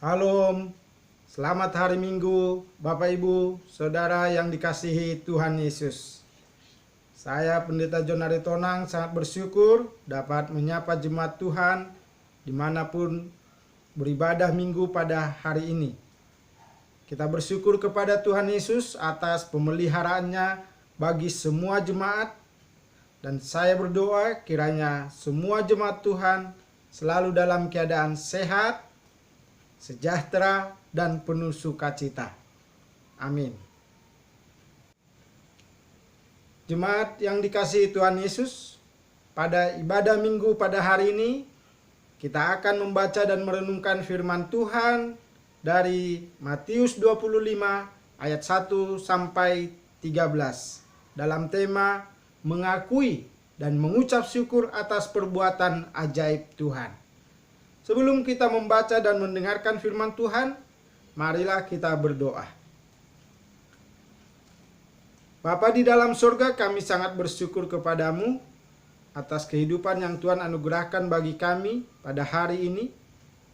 Shalom, selamat hari Minggu, Bapak Ibu, Saudara yang dikasihi Tuhan Yesus. Saya Pendeta John Aritonang sangat bersyukur dapat menyapa jemaat Tuhan dimanapun beribadah Minggu pada hari ini. Kita bersyukur kepada Tuhan Yesus atas pemeliharaannya bagi semua jemaat, dan saya berdoa kiranya semua jemaat Tuhan selalu dalam keadaan sehat, sejahtera, dan penuh sukacita. Amin. Jemaat yang dikasihi Tuhan Yesus, pada ibadah Minggu pada hari ini, kita akan membaca dan merenungkan firman Tuhan dari Matius 25 ayat 1 sampai 13 dalam tema mengakui dan mengucap syukur atas perbuatan ajaib Tuhan. Sebelum kita membaca dan mendengarkan firman Tuhan, marilah kita berdoa. Bapa di dalam surga, kami sangat bersyukur kepadamu atas kehidupan yang Tuhan anugerahkan bagi kami pada hari ini.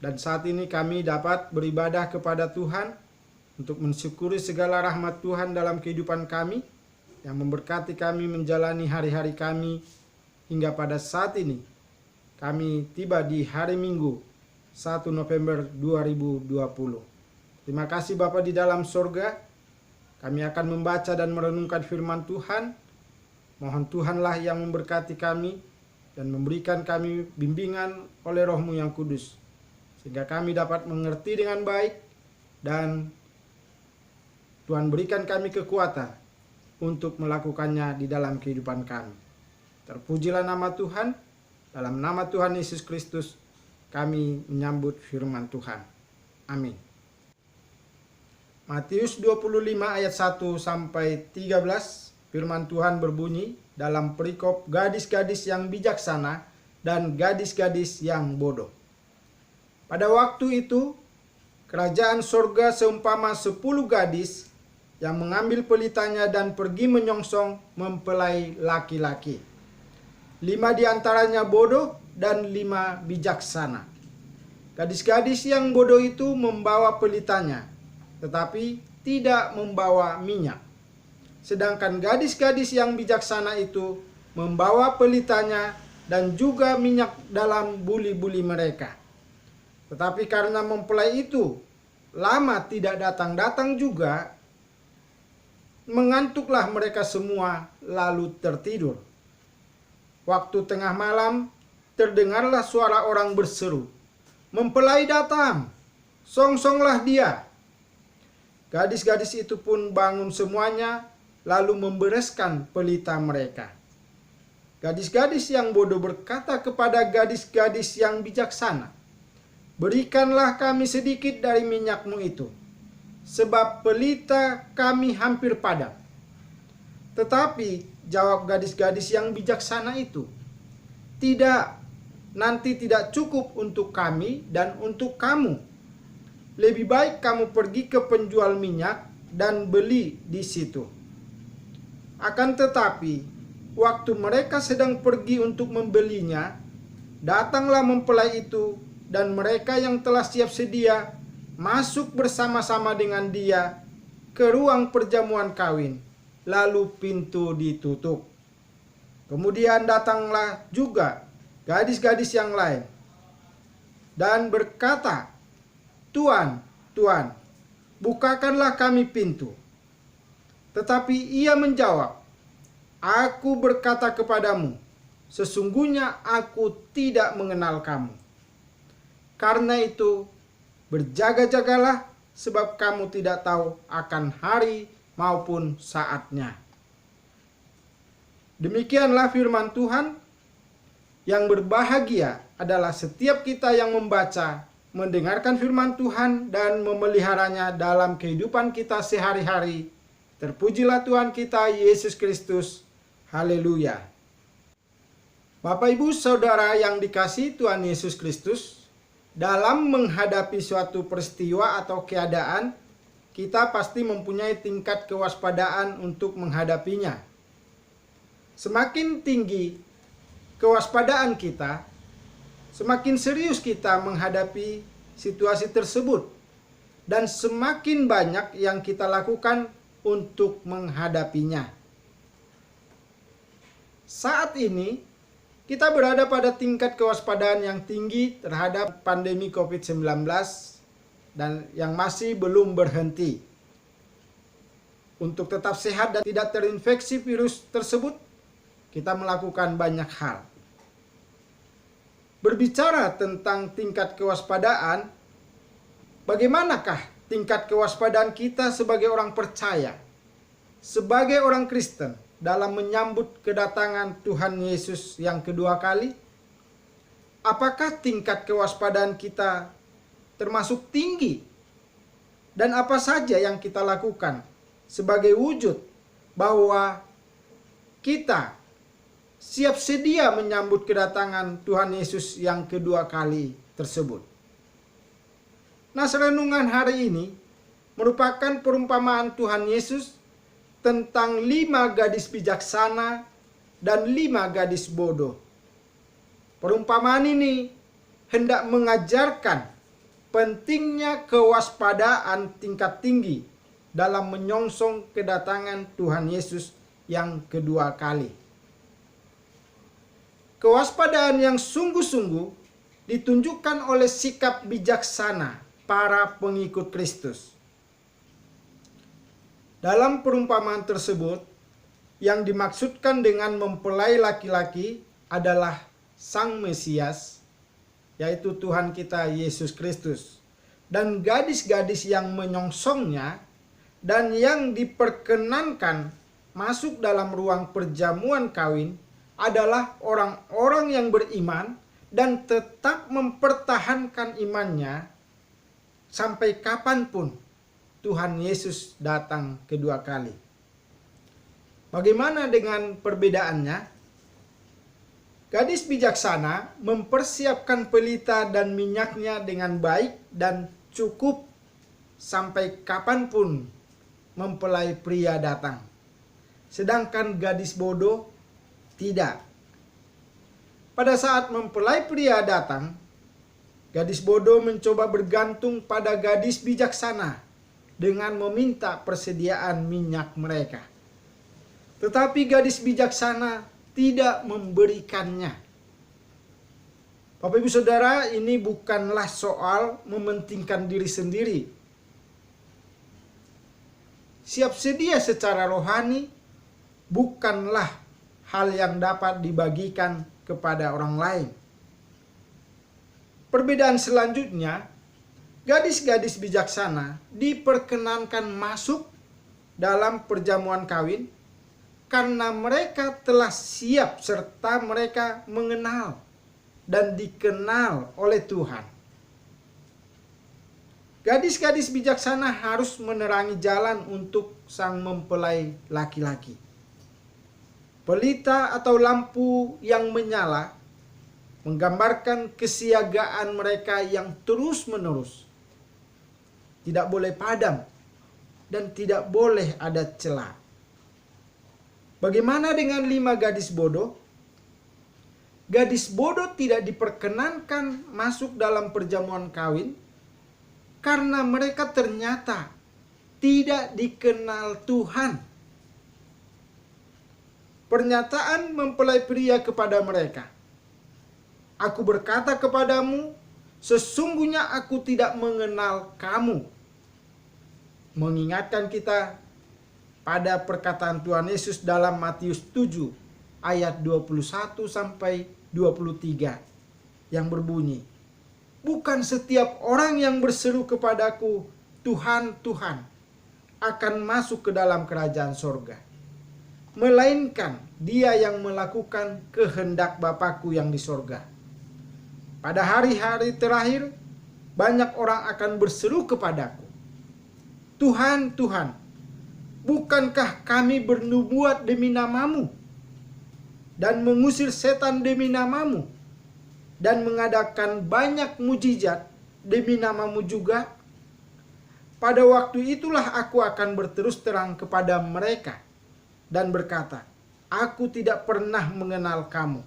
Dan saat ini kami dapat beribadah kepada Tuhan untuk mensyukuri segala rahmat Tuhan dalam kehidupan kami yang memberkati kami menjalani hari-hari kami hingga pada saat ini. Kami tiba di hari Minggu 1 November 2020. Terima kasih Bapa di dalam surga. Kami akan membaca dan merenungkan firman Tuhan. Mohon Tuhanlah yang memberkati kami dan memberikan kami bimbingan oleh Roh-Mu yang kudus, sehingga kami dapat mengerti dengan baik, dan Tuhan berikan kami kekuatan untuk melakukannya di dalam kehidupan kami. Terpujilah nama Tuhan. Dalam nama Tuhan Yesus Kristus kami menyambut firman Tuhan. Amin. Matius 25 ayat 1 sampai 13, firman Tuhan berbunyi dalam perikop gadis-gadis yang bijaksana dan gadis-gadis yang bodoh. Pada waktu itu, kerajaan surga seumpama 10 gadis yang mengambil pelitanya dan pergi menyongsong mempelai laki-laki. 5 diantaranya bodoh dan 5 bijaksana. Gadis-gadis yang bodoh itu membawa pelitanya, tetapi tidak membawa minyak. Sedangkan gadis-gadis yang bijaksana itu membawa pelitanya dan juga minyak dalam buli-buli mereka. Tetapi karena mempelai itu lama tidak datang-datang juga, mengantuklah mereka semua lalu tertidur. Waktu tengah malam, terdengarlah suara orang berseru, "Mempelai datang, songsonglah dia." Gadis-gadis itu pun bangun semuanya, lalu membereskan pelita mereka. Gadis-gadis yang bodoh berkata kepada gadis-gadis yang bijaksana, "Berikanlah kami sedikit dari minyakmu itu, sebab pelita kami hampir padam." Tetapi jawab gadis-gadis yang bijaksana itu, "Tidak, nanti tidak cukup untuk kami dan untuk kamu. Lebih baik kamu pergi ke penjual minyak dan beli di situ." Akan tetapi, waktu mereka sedang pergi untuk membelinya, datanglah mempelai itu, dan mereka yang telah siap sedia masuk bersama-sama dengan dia ke ruang perjamuan kawin. Lalu pintu ditutup. Kemudian datanglah juga gadis-gadis yang lain dan berkata, "Tuan, Tuan, bukakanlah kami pintu." Tetapi ia menjawab, "Aku berkata kepadamu, sesungguhnya aku tidak mengenal kamu. Karena itu, berjaga-jagalah, sebab kamu tidak tahu akan hari maupun saatnya." Demikianlah firman Tuhan. Yang berbahagia adalah setiap kita yang membaca, mendengarkan firman Tuhan, dan memeliharanya dalam kehidupan kita sehari-hari. Terpujilah Tuhan kita Yesus Kristus. Haleluya. Bapak Ibu Saudara yang dikasihi Tuhan Yesus Kristus, dalam menghadapi suatu peristiwa atau keadaan, kita pasti mempunyai tingkat kewaspadaan untuk menghadapinya. Semakin tinggi kewaspadaan kita, semakin serius kita menghadapi situasi tersebut. dan semakin banyak yang kita lakukan untuk menghadapinya. Saat ini, kita berada pada tingkat kewaspadaan yang tinggi terhadap pandemi COVID-19 dan yang masih belum berhenti. Untuk tetap sehat dan tidak terinfeksi virus tersebut, kita melakukan banyak hal. Berbicara tentang tingkat kewaspadaan, bagaimanakah tingkat kewaspadaan kita sebagai orang percaya, sebagai orang Kristen dalam menyambut kedatangan Tuhan Yesus yang kedua kali? Apakah tingkat kewaspadaan kita termasuk tinggi? Dan apa saja yang kita lakukan sebagai wujud bahwa kita siap sedia menyambut kedatangan Tuhan Yesus yang kedua kali tersebut? Nah, renungan hari ini merupakan perumpamaan Tuhan Yesus tentang 5 gadis bijaksana dan 5 gadis bodoh. Perumpamaan ini hendak mengajarkan pentingnya kewaspadaan tingkat tinggi dalam menyongsong kedatangan Tuhan Yesus yang kedua kali. Kewaspadaan yang sungguh-sungguh ditunjukkan oleh sikap bijaksana para pengikut Kristus. Dalam perumpamaan tersebut, yang dimaksudkan dengan mempelai laki-laki adalah Sang Mesias, yaitu Tuhan kita Yesus Kristus, dan gadis-gadis yang menyongsongnya dan yang diperkenankan masuk dalam ruang perjamuan kawin adalah orang-orang yang beriman dan tetap mempertahankan imannya sampai kapanpun Tuhan Yesus datang kedua kali. Bagaimana dengan perbedaannya? Gadis bijaksana mempersiapkan pelita dan minyaknya dengan baik dan cukup sampai kapanpun mempelai pria datang. Sedangkan gadis bodoh tidak. Pada saat mempelai pria datang, gadis bodoh mencoba bergantung pada gadis bijaksana dengan meminta persediaan minyak mereka. Tetapi gadis bijaksana tidak memberikannya. Bapak Ibu Saudara, ini bukanlah soal mementingkan diri sendiri. Siap sedia secara rohani bukanlah hal yang dapat dibagikan kepada orang lain. Perbedaan selanjutnya, gadis-gadis bijaksana diperkenankan masuk dalam perjamuan kawin karena mereka telah siap serta mereka mengenal dan dikenal oleh Tuhan. Gadis-gadis bijaksana harus menerangi jalan untuk sang mempelai laki-laki. Pelita atau lampu yang menyala menggambarkan kesiagaan mereka yang terus-menerus. Tidak boleh padam dan tidak boleh ada celah. Bagaimana dengan 5 gadis bodoh? Gadis bodoh tidak diperkenankan masuk dalam perjamuan kawin karena mereka ternyata tidak dikenal Tuhan. Pernyataan mempelai pria kepada mereka, "Aku berkata kepadamu, sesungguhnya aku tidak mengenal kamu," mengingatkan kita pada perkataan Tuhan Yesus dalam Matius 7 ayat 21 sampai 23 yang berbunyi, "Bukan setiap orang yang berseru kepadaku, Tuhan, Tuhan, akan masuk ke dalam kerajaan sorga, melainkan dia yang melakukan kehendak Bapa-Ku yang di sorga. Pada hari-hari terakhir, banyak orang akan berseru kepadaku, Tuhan, Tuhan, bukankah kami bernubuat demi namamu, dan mengusir setan demi namamu, dan mengadakan banyak mujizat demi namamu juga? Pada waktu itulah aku akan berterus terang kepada mereka dan berkata, aku tidak pernah mengenal kamu.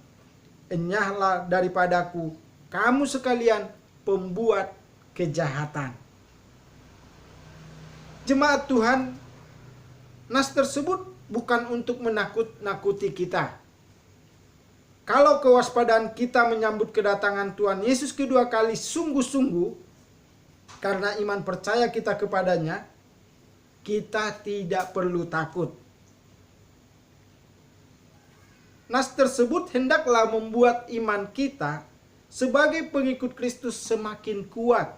Enyahlah daripadaku, kamu sekalian pembuat kejahatan." Jemaat Tuhan, nas tersebut bukan untuk menakut-nakuti kita. Kalau kewaspadaan kita menyambut kedatangan Tuhan Yesus kedua kali sungguh-sungguh, karena iman percaya kita kepadanya, kita tidak perlu takut. Nas tersebut hendaklah membuat iman kita sebagai pengikut Kristus semakin kuat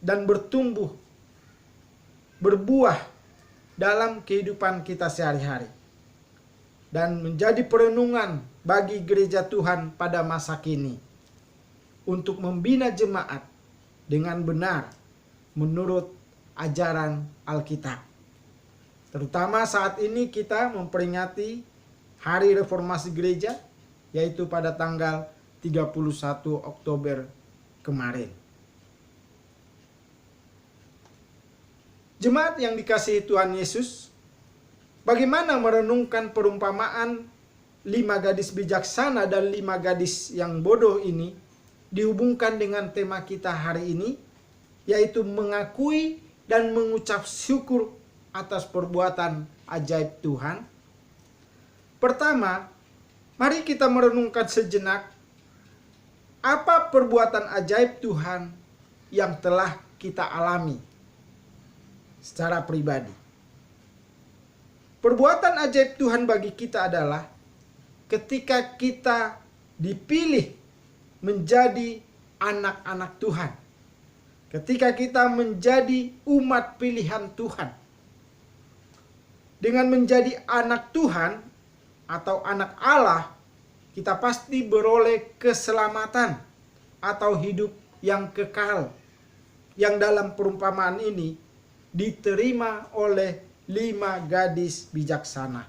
dan bertumbuh, berbuah dalam kehidupan kita sehari-hari, dan menjadi perenungan bagi gereja Tuhan pada masa kini untuk membina jemaat dengan benar menurut ajaran Alkitab. Terutama saat ini kita memperingati Hari Reformasi Gereja, yaitu pada tanggal 31 Oktober kemarin. Jemaat yang dikasihi Tuhan Yesus, bagaimana merenungkan perumpamaan 5 gadis bijaksana dan 5 gadis yang bodoh ini dihubungkan dengan tema kita hari ini, yaitu mengakui dan mengucap syukur atas perbuatan ajaib Tuhan. Pertama, mari kita merenungkan sejenak apa perbuatan ajaib Tuhan yang telah kita alami secara pribadi. Perbuatan ajaib Tuhan bagi kita adalah ketika kita dipilih menjadi anak-anak Tuhan. Ketika kita menjadi umat pilihan Tuhan. Dengan menjadi anak Tuhan atau anak Allah, kita pasti beroleh keselamatan atau hidup yang kekal, yang dalam perumpamaan ini diterima oleh 5 gadis bijaksana.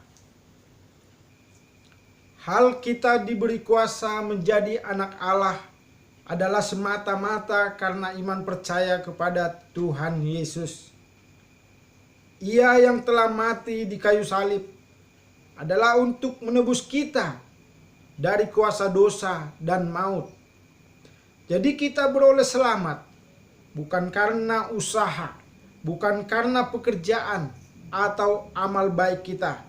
Hal kita diberi kuasa menjadi anak Allah adalah semata-mata karena iman percaya kepada Tuhan Yesus. Ia yang telah mati di kayu salib adalah untuk menebus kita dari kuasa dosa dan maut. Jadi kita beroleh selamat bukan karena usaha, bukan karena pekerjaan atau amal baik kita,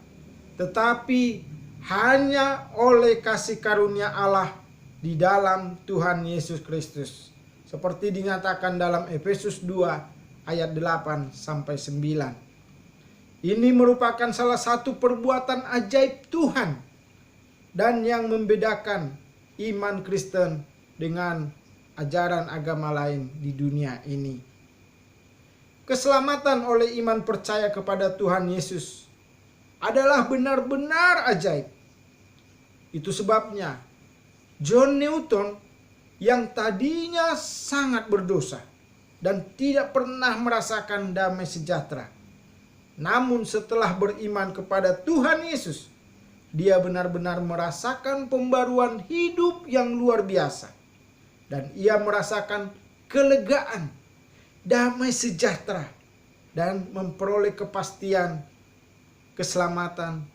tetapi hanya oleh kasih karunia Allah di dalam Tuhan Yesus Kristus. Seperti dinyatakan dalam Efesus 2 ayat 8 sampai 9. Ini merupakan salah satu perbuatan ajaib Tuhan dan yang membedakan iman Kristen dengan ajaran agama lain di dunia ini. Keselamatan oleh iman percaya kepada Tuhan Yesus adalah benar-benar ajaib. Itu sebabnya John Newton yang tadinya sangat berdosa dan tidak pernah merasakan damai sejahtera, namun setelah beriman kepada Tuhan Yesus, dia benar-benar merasakan pembaruan hidup yang luar biasa. Dan ia merasakan kelegaan, damai sejahtera, dan memperoleh kepastian keselamatan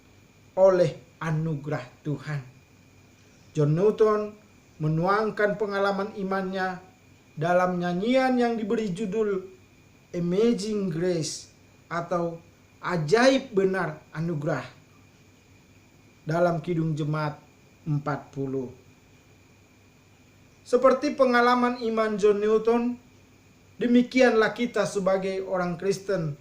oleh anugerah Tuhan. John Newton menuangkan pengalaman imannya dalam nyanyian yang diberi judul Amazing Grace atau ajaib benar anugerah dalam Kidung Jemaat 40. Seperti pengalaman iman John Newton, demikianlah kita sebagai orang Kristen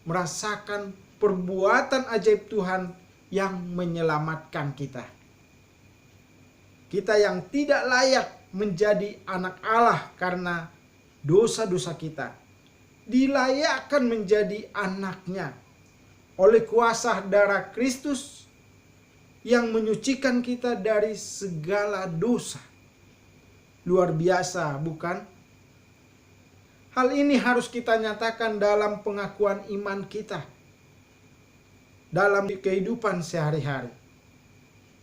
merasakan perbuatan ajaib Tuhan yang menyelamatkan kita. Kita yang tidak layak menjadi anak Allah karena dosa-dosa kita, dilayakkan menjadi anaknya oleh kuasa darah Kristus yang menyucikan kita dari segala dosa. Luar biasa, bukan? Hal ini harus kita nyatakan dalam pengakuan iman kita, dalam kehidupan sehari-hari.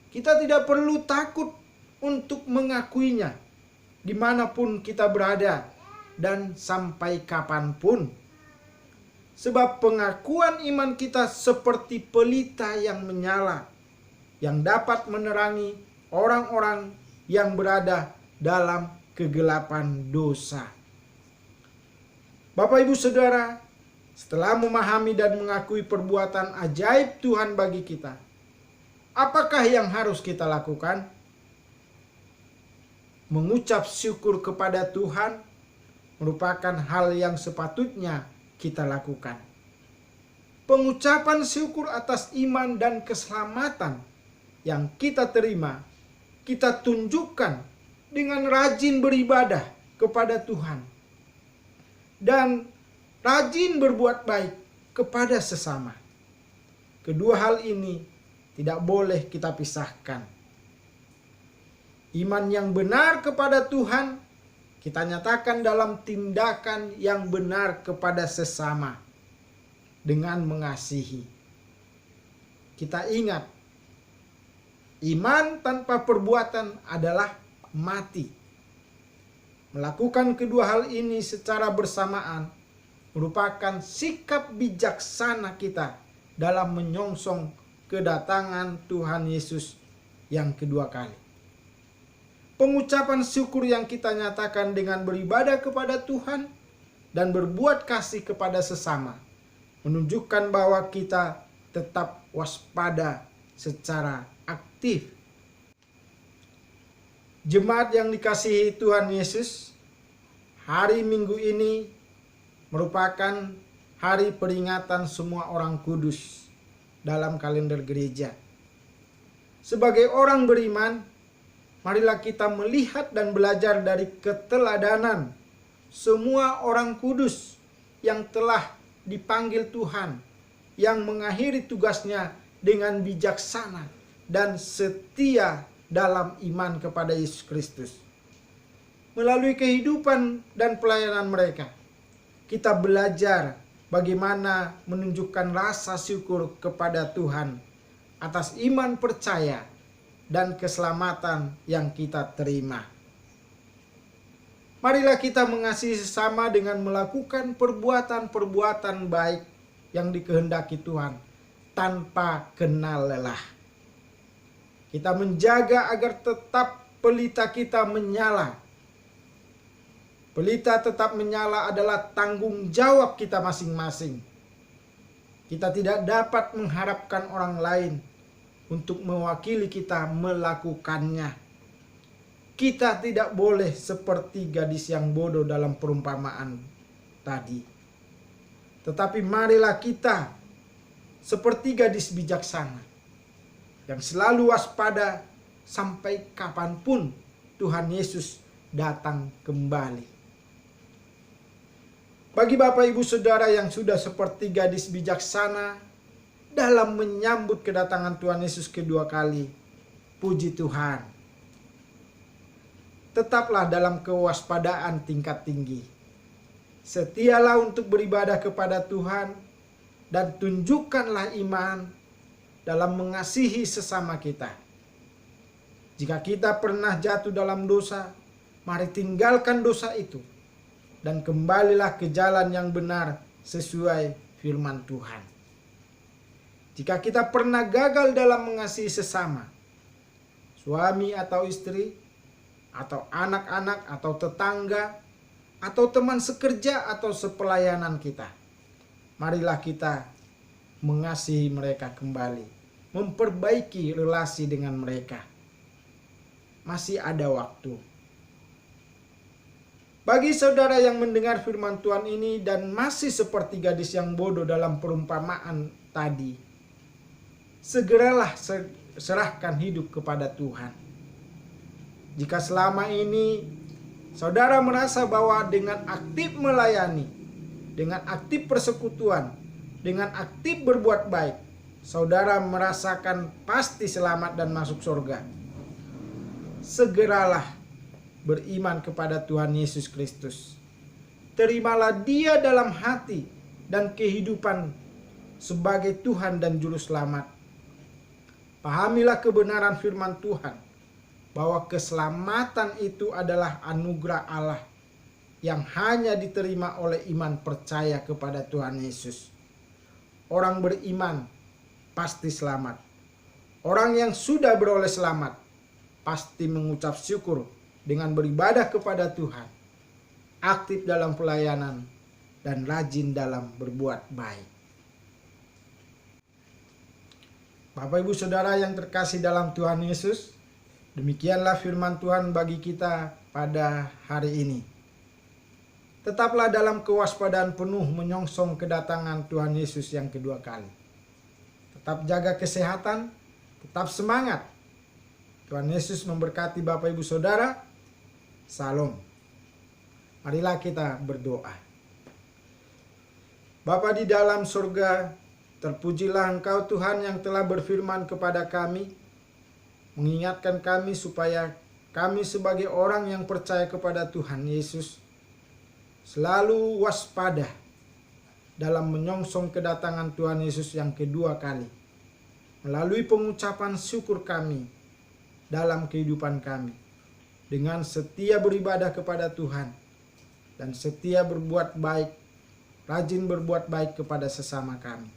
Kita tidak perlu takut untuk mengakuinya dimanapun kita berada dan sampai kapanpun. Sebab pengakuan iman kita seperti pelita yang menyala, yang dapat menerangi orang-orang yang berada dalam kegelapan dosa. Bapak Ibu Saudara, Setelah memahami dan mengakui perbuatan ajaib Tuhan bagi kita, apakah yang harus kita lakukan? Mengucap syukur kepada Tuhan merupakan hal yang sepatutnya kita lakukan. Pengucapan syukur atas iman dan keselamatan yang kita terima, kita tunjukkan dengan rajin beribadah kepada Tuhan dan rajin berbuat baik kepada sesama. Kedua hal ini tidak boleh kita pisahkan. Iman yang benar kepada Tuhan kita nyatakan dalam tindakan yang benar kepada sesama dengan mengasihi. Kita ingat, iman tanpa perbuatan adalah mati. Melakukan kedua hal ini secara bersamaan merupakan sikap bijaksana kita dalam menyongsong kedatangan Tuhan Yesus yang kedua kali. Pengucapan syukur yang kita nyatakan dengan beribadah kepada Tuhan dan berbuat kasih kepada sesama menunjukkan bahwa kita tetap waspada secara aktif. Jemaat yang dikasihi Tuhan Yesus, hari Minggu ini merupakan hari peringatan semua orang kudus dalam kalender gereja. Sebagai orang beriman, marilah kita melihat dan belajar dari keteladanan semua orang kudus yang telah dipanggil Tuhan, yang mengakhiri tugasnya dengan bijaksana dan setia dalam iman kepada Yesus Kristus. Melalui kehidupan dan pelayanan mereka, kita belajar bagaimana menunjukkan rasa syukur kepada Tuhan atas iman percaya dan keselamatan yang kita terima. Marilah kita mengasihi sesama dengan melakukan perbuatan-perbuatan baik yang dikehendaki Tuhan tanpa kenal lelah. Kita menjaga agar tetap pelita kita menyala. Pelita tetap menyala adalah tanggung jawab kita masing-masing. Kita tidak dapat mengharapkan orang lain untuk mewakili kita melakukannya. Kita tidak boleh seperti gadis yang bodoh dalam perumpamaan tadi. Tetapi marilah kita seperti gadis bijaksana yang selalu waspada sampai kapanpun Tuhan Yesus datang kembali. Bagi Bapak Ibu Saudara yang sudah seperti gadis bijaksana dalam menyambut kedatangan Tuhan Yesus kedua kali, puji Tuhan. Tetaplah dalam kewaspadaan tingkat tinggi. Setialah untuk beribadah kepada Tuhan dan tunjukkanlah iman dalam mengasihi sesama kita. Jika kita pernah jatuh dalam dosa, mari tinggalkan dosa itu dan kembalilah ke jalan yang benar sesuai firman Tuhan. Jika kita pernah gagal dalam mengasihi sesama, suami atau istri, atau anak-anak, atau tetangga, atau teman sekerja, atau sepelayanan kita, marilah kita mengasihi mereka kembali, memperbaiki relasi dengan mereka. Masih ada waktu. Bagi saudara yang mendengar firman Tuhan ini dan masih seperti gadis yang bodoh dalam perumpamaan tadi, segeralah serahkan hidup kepada Tuhan. Jika selama ini saudara merasa bahwa dengan aktif melayani, dengan aktif persekutuan, dengan aktif berbuat baik, saudara merasakan pasti selamat dan masuk surga, segeralah beriman kepada Tuhan Yesus Kristus. Terimalah Dia dalam hati dan kehidupan sebagai Tuhan dan Juru Selamat. Pahamilah kebenaran firman Tuhan, bahwa keselamatan itu adalah anugerah Allah yang hanya diterima oleh iman percaya kepada Tuhan Yesus. Orang beriman pasti selamat. Orang yang sudah beroleh selamat pasti mengucap syukur dengan beribadah kepada Tuhan, aktif dalam pelayanan, dan rajin dalam berbuat baik. Bapak Ibu Saudara yang terkasih dalam Tuhan Yesus, demikianlah firman Tuhan bagi kita pada hari ini. Tetaplah dalam kewaspadaan penuh menyongsong kedatangan Tuhan Yesus yang kedua kali. Tetap jaga kesehatan, tetap semangat. Tuhan Yesus memberkati Bapak Ibu Saudara. Salam. Marilah kita berdoa. Bapa di dalam surga, terpujilah Engkau Tuhan yang telah berfirman kepada kami, mengingatkan kami supaya kami sebagai orang yang percaya kepada Tuhan Yesus selalu waspada dalam menyongsong kedatangan Tuhan Yesus yang kedua kali, melalui pengucapan syukur kami dalam kehidupan kami, dengan setia beribadah kepada Tuhan dan setia berbuat baik, rajin berbuat baik kepada sesama kami.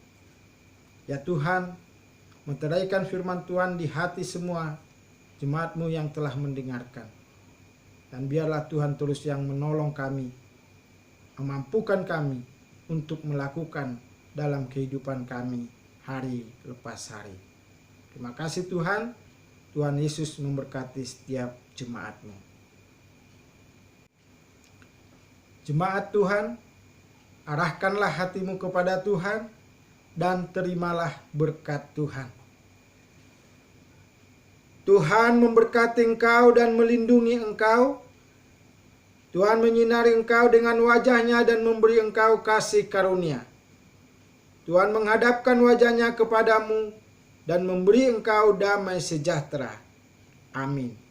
Ya Tuhan, meteraikan firman Tuhan di hati semua jemaat-Mu yang telah mendengarkan. Dan biarlah Tuhan terus yang menolong kami, memampukan kami untuk melakukan dalam kehidupan kami hari lepas hari. Terima kasih Tuhan. Tuhan Yesus memberkati setiap jemaat-Mu. Jemaat Tuhan, arahkanlah hatimu kepada Tuhan dan terimalah berkat Tuhan. Tuhan memberkati engkau dan melindungi engkau. Tuhan menyinari engkau dengan wajah-Nya dan memberi engkau kasih karunia. Tuhan menghadapkan wajah-Nya kepadamu dan memberi engkau damai sejahtera. Amin.